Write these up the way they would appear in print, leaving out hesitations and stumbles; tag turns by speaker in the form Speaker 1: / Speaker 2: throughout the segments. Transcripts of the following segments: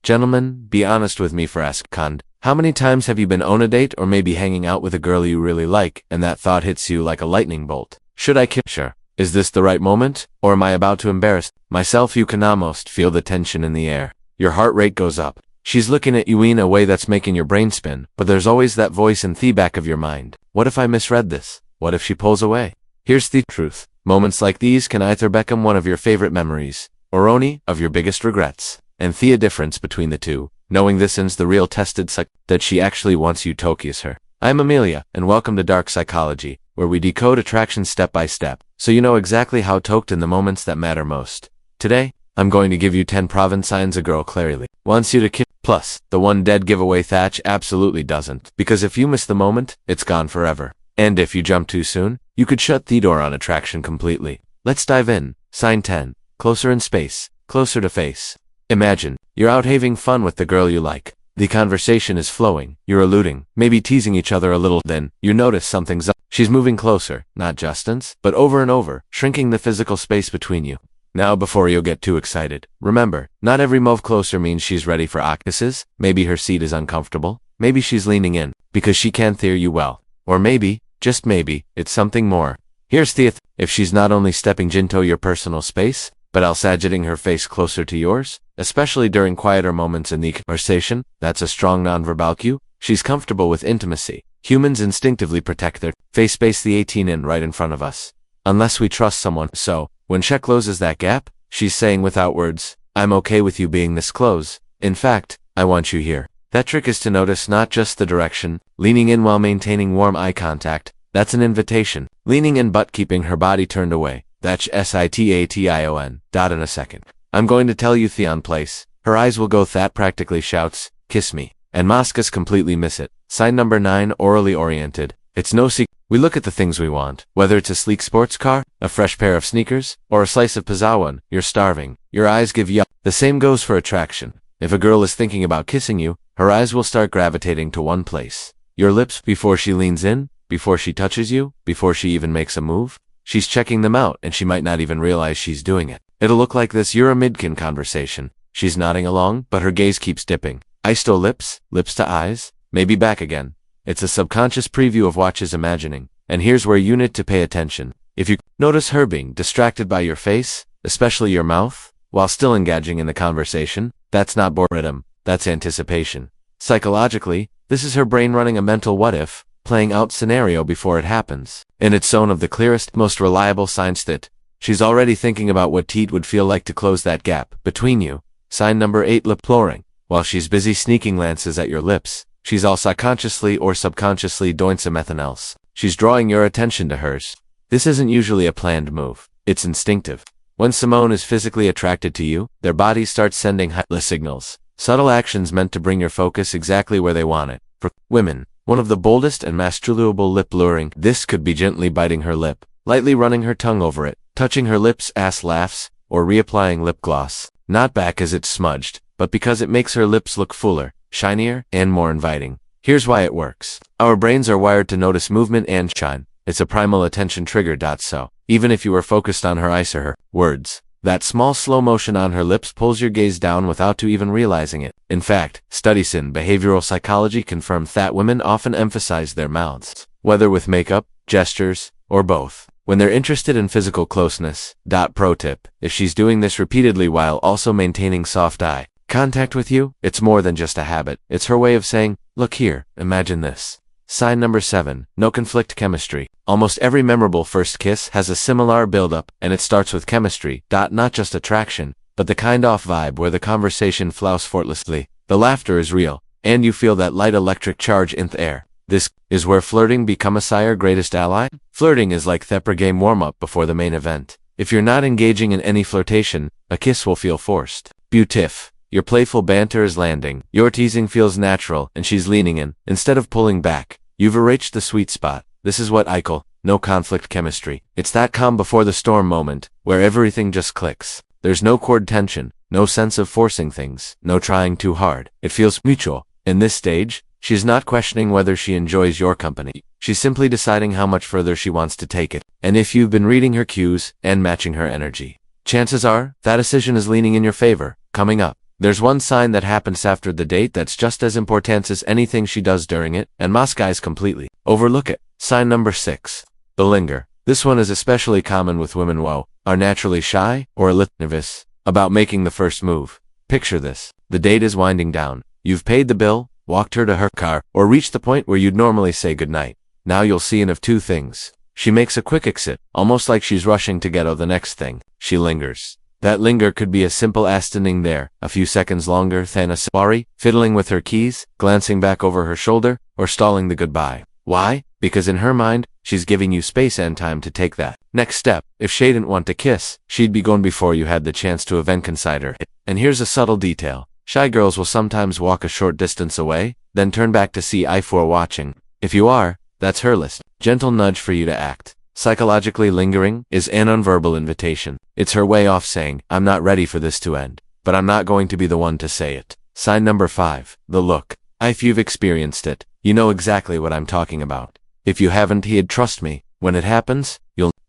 Speaker 1: Gentlemen, be honest with me for asking. How many times have you been on a date or maybe hanging out with a girl you really like and that thought hits you like a lightning bolt? Should I kiss her? Is this the right moment? Or am I about to embarrass myself? You can almost feel the tension in the air. Your heart rate goes up. She's looking at you in a way that's making your brain spin, but there's always that voice in the back of your mind. What if I misread this? What if she pulls away? Here's the truth. Moments like these can either become one of your favorite memories, or only of your biggest regrets. And the difference between the two, knowing this is the real tested that she actually wants you to kiss her. I'm Amelia, and welcome to Dark Psychology, where we decode attraction step by step, so you know exactly how to act in the moments that matter most. Today, I'm going to give you 10 proven signs a girl clearly wants you to kiss. Plus, the one dead giveaway Thatch absolutely doesn't, because if you miss the moment, it's gone forever. And if you jump too soon, you could shut the door on attraction completely. Let's dive in. Sign 10. Closer in space, closer to face. Imagine, you're out having fun with the girl you like. The conversation is flowing, you're alluding, maybe teasing each other a little, then you notice something's up. She's moving closer, not just once, but over and over, shrinking the physical space between you. Now before you get too excited, remember, not every move closer means she's ready for kisses. Maybe her seat is uncomfortable, maybe she's leaning in, because she can't hear you well. Or maybe, just maybe, it's something more. Here's the if she's not only stepping into your personal space, but also getting her face closer to yours, especially during quieter moments in the conversation, that's a strong nonverbal cue. She's comfortable with intimacy. Humans instinctively protect their face space, the 18 in right in front of us. Unless we trust someone. So, when she closes that gap, she's saying without words, I'm okay with you being this close. In fact, I want you here. That trick is to notice not just the direction, leaning in while maintaining warm eye contact. That's an invitation. Leaning in but keeping her body turned away. That's situation. In a second, I'm going to tell you Theon place. Her eyes will go that practically shouts, kiss me. And Moscas completely miss it. Sign number 9, orally oriented. It's no secret. We look at the things we want. Whether it's a sleek sports car, a fresh pair of sneakers, or a slice of pizza, you're starving. Your eyes give you up. The same goes for attraction. If a girl is thinking about kissing you, her eyes will start gravitating to one place. Your lips. Before she leans in, before she touches you, before she even makes a move, she's checking them out and she might not even realize she's doing it. It'll look like this. You're a mid-kin conversation. She's nodding along, but her gaze keeps dipping. Eyes to lips, lips to eyes, maybe back again. It's a subconscious preview of what she's imagining. And here's where you need to pay attention. If you notice her being distracted by your face, especially your mouth, while still engaging in the conversation, that's not boredom, that's anticipation. Psychologically, this is her brain running a mental what-if, playing out scenario before it happens. In its zone of the clearest, most reliable signs that she's already thinking about what it would feel like to close that gap between you. Sign number 8, lip ploring. While she's busy sneaking glances at your lips, she's also consciously or subconsciously doing something else. She's drawing your attention to hers. This isn't usually a planned move. It's instinctive. When someone is physically attracted to you, their bodies start sending signals. Subtle actions meant to bring your focus exactly where they want it. For women, one of the boldest and masterful lip luring. This could be gently biting her lip, lightly running her tongue over it, touching her lips, laughs, or reapplying lip gloss. Not back as it's smudged, but because it makes her lips look fuller, shinier, and more inviting. Here's why it works. Our brains are wired to notice movement and shine. It's a primal attention trigger. So, even if you were focused on her eyes or her words, that small slow motion on her lips pulls your gaze down without you even realizing it. In fact, studies in behavioral psychology confirm that women often emphasize their mouths, whether with makeup, gestures, or both, when they're interested in physical closeness. Pro tip, if she's doing this repeatedly while also maintaining soft eye contact with you, it's more than just a habit. It's her way of saying, look here, imagine this. Sign number 7, no conflict chemistry. Almost every memorable first kiss has a similar build-up, and it starts with chemistry. Not just attraction, but the kind of vibe where the conversation flows effortlessly. The laughter is real, and you feel that light electric charge in the air. This is where flirting becomes your greatest ally. Flirting is like the game warm-up before the main event. If you're not engaging in any flirtation, a kiss will feel forced. Beautif. Your playful banter is landing, your teasing feels natural, and she's leaning in, instead of pulling back. You've reached the sweet spot. This is what I call no conflict chemistry. It's that calm before the storm moment, where everything just clicks. There's no cord tension, no sense of forcing things, no trying too hard. It feels mutual. In this stage, she's not questioning whether she enjoys your company. She's simply deciding how much further she wants to take it. And if you've been reading her cues and matching her energy, chances are that decision is leaning in your favor. Coming up, There's one sign that happens after the date that's just as important as anything she does during it, and most guys completely overlook it. Sign number 6. The linger. This one is especially common with women who are naturally shy or a little nervous about making the first move. Picture this. The date is winding down. You've paid the bill, walked her to her car, or reached the point where you'd normally say goodnight. Now you'll see one of two things. She makes a quick exit, almost like she's rushing to get to the next thing. She lingers. That linger could be as simple as standing there, a few seconds longer than a safari, fiddling with her keys, glancing back over her shoulder, or stalling the goodbye. Why? Because in her mind, she's giving you space and time to take that next step. If she didn't want to kiss, she'd be gone before you had the chance to even consider it. And here's a subtle detail. Shy girls will sometimes walk a short distance away, then turn back to see if you're watching. If you are, that's her list. Gentle nudge for you to act. Psychologically, lingering is an nonverbal invitation. It's her way of saying, I'm not ready for this to end, but I'm not going to be the one to say it. Sign number 5. The look. If you've experienced it, you know exactly what I'm talking about. If you haven't, trust me, when it happens,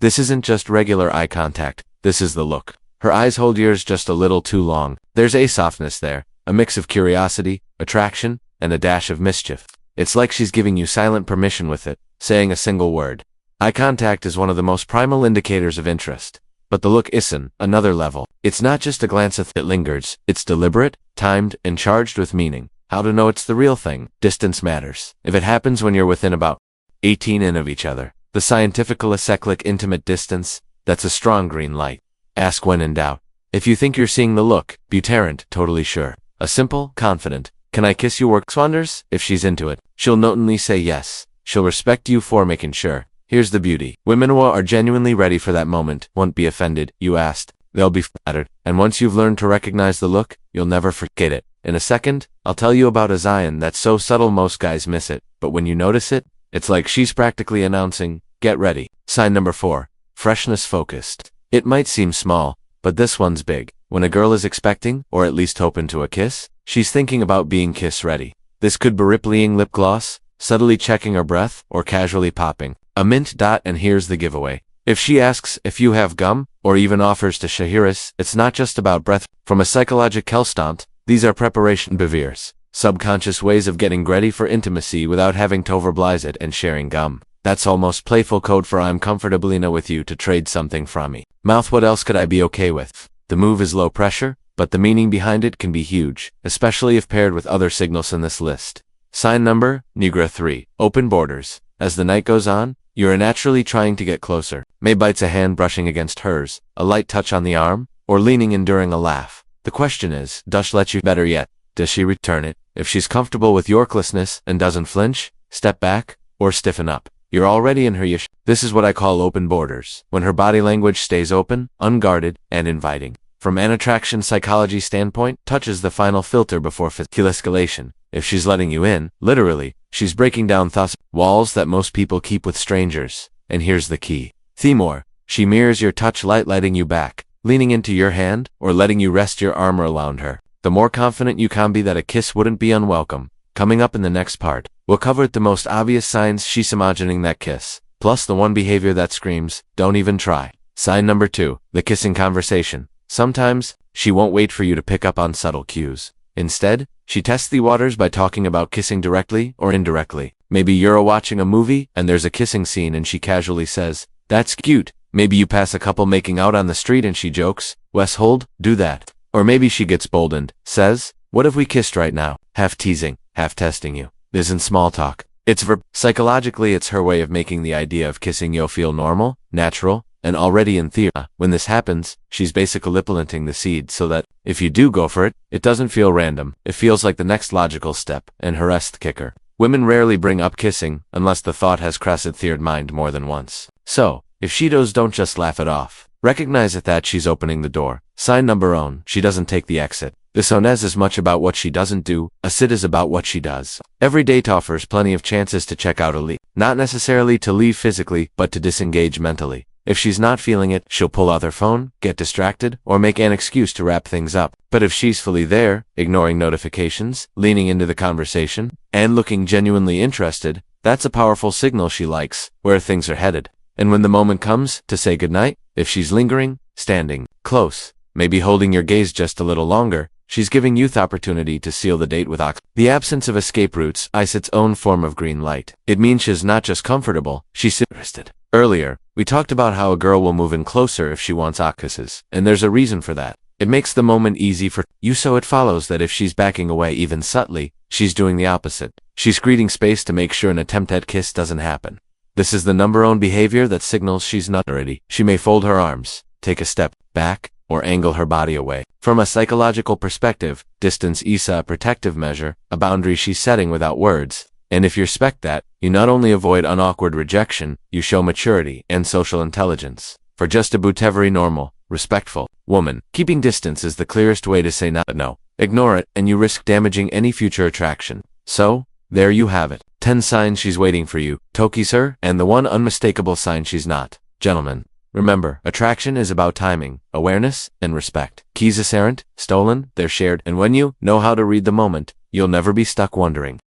Speaker 1: This isn't just regular eye contact, this is the look. Her eyes hold yours just a little too long. There's a softness there, a mix of curiosity, attraction, and a dash of mischief. It's like she's giving you silent permission with it, saying a single word. Eye contact is one of the most primal indicators of interest. But the look isn't another level. It's not just a glance that lingers. It's deliberate, timed, and charged with meaning. How to know it's the real thing? Distance matters. If it happens when you're within about 18 in of each other, the scientifical cyclic intimate distance, that's a strong green light. Ask when in doubt. If you think you're seeing the look, Buterant, totally sure. A simple, confident, can I kiss you works wonders? If she's into it, she'll knowingly say yes. She'll respect you for making sure. Here's the beauty. Women who are genuinely ready for that moment won't be offended, you asked. They'll be flattered. And once you've learned to recognize the look, you'll never forget it. In a second, I'll tell you about a Zion that's so subtle most guys miss it. But when you notice it, it's like she's practically announcing, get ready. Sign number 4. Freshness focused. It might seem small, but this one's big. When a girl is expecting, or at least open to a kiss, she's thinking about being kiss ready. This could be rippling lip gloss, subtly checking her breath, or casually popping a mint dot. And here's the giveaway. If she asks if you have gum, or even offers to shahiris, it's not just about breath. From a psychological stand, these are preparation behaviors, subconscious ways of getting ready for intimacy without having to overblize it and sharing gum. That's almost playful code for I'm comfortably enough with you to trade something from me. Mouth, what else could I be okay with? The move is low pressure, but the meaning behind it can be huge, especially if paired with other signals in this list. Sign number, Negra 3. Open borders. As the night goes on, you're naturally trying to get closer. Maybe it's a hand brushing against hers, a light touch on the arm, or leaning in during a laugh. The question is, does she let you? Better yet, does she return it? If she's comfortable with your closeness and doesn't flinch, step back, or stiffen up, you're already in her yish. This is what I call open borders. When her body language stays open, unguarded, and inviting. From an attraction psychology standpoint, touch is the final filter before physical escalation. If she's letting you in, literally, she's breaking down walls that most people keep with strangers. And here's the key. Themore, she mirrors your touch, lighting you back, leaning into your hand, or letting you rest your arm around her. The more confident you can be that a kiss wouldn't be unwelcome. Coming up in the next part, we'll cover the most obvious signs she's imagining that kiss, plus the one behavior that screams, don't even try. Sign number 2, the kissing conversation. Sometimes, she won't wait for you to pick up on subtle cues. Instead, she tests the waters by talking about kissing directly or indirectly. Maybe you're watching a movie, and there's a kissing scene and she casually says, that's cute. Maybe you pass a couple making out on the street and she jokes, Wes hold, do that. Or maybe she gets boldened, says, what if we kissed right now? Half teasing, half testing you. This isn't small talk. It's psychologically, it's her way of making the idea of kissing you feel normal, natural, and already in theory. When this happens, she's basically planting the seed so that, if you do go for it, it doesn't feel random. It feels like the next logical step, and her rest kicker. Women rarely bring up kissing, unless the thought has crossed their mind more than once. So, if she does, don't just laugh it off. Recognize it that she's opening the door. Sign number one, she doesn't take the exit. This onez is much about what she doesn't do, a sit is about what she does. Every date offers plenty of chances to check out a leave. Not necessarily to leave physically, but to disengage mentally. If she's not feeling it, she'll pull out her phone, get distracted, or make an excuse to wrap things up. But if she's fully there, ignoring notifications, leaning into the conversation, and looking genuinely interested, that's a powerful signal she likes where things are headed. And when the moment comes to say goodnight, if she's lingering, standing close, maybe holding your gaze just a little longer, She's giving youth opportunity to seal the date with ox. The absence of escape routes is its own form of green light. It means she's not just comfortable, she's interested. Earlier, we talked about how a girl will move in closer if she wants kisses, and there's a reason for that. It makes the moment easy for you, so it follows that if she's backing away even subtly, she's doing the opposite. She's creating space to make sure an attempt at kiss doesn't happen. This is the number one behavior that signals she's not ready. She may fold her arms, take a step back, or angle her body away. From a psychological perspective, distance is a protective measure, a boundary she's setting without words. And if you respect that, you not only avoid unawkward rejection, you show maturity and social intelligence. For just about every normal, respectful woman, keeping distance is the clearest way to say no. Ignore it, and you risk damaging any future attraction. So, there you have it. 10 signs she's waiting for you, Toki sir, and the one unmistakable sign she's not. Gentlemen, remember, attraction is about timing, awareness, and respect. Keys aren't stolen, they're shared, and when you know how to read the moment, you'll never be stuck wondering,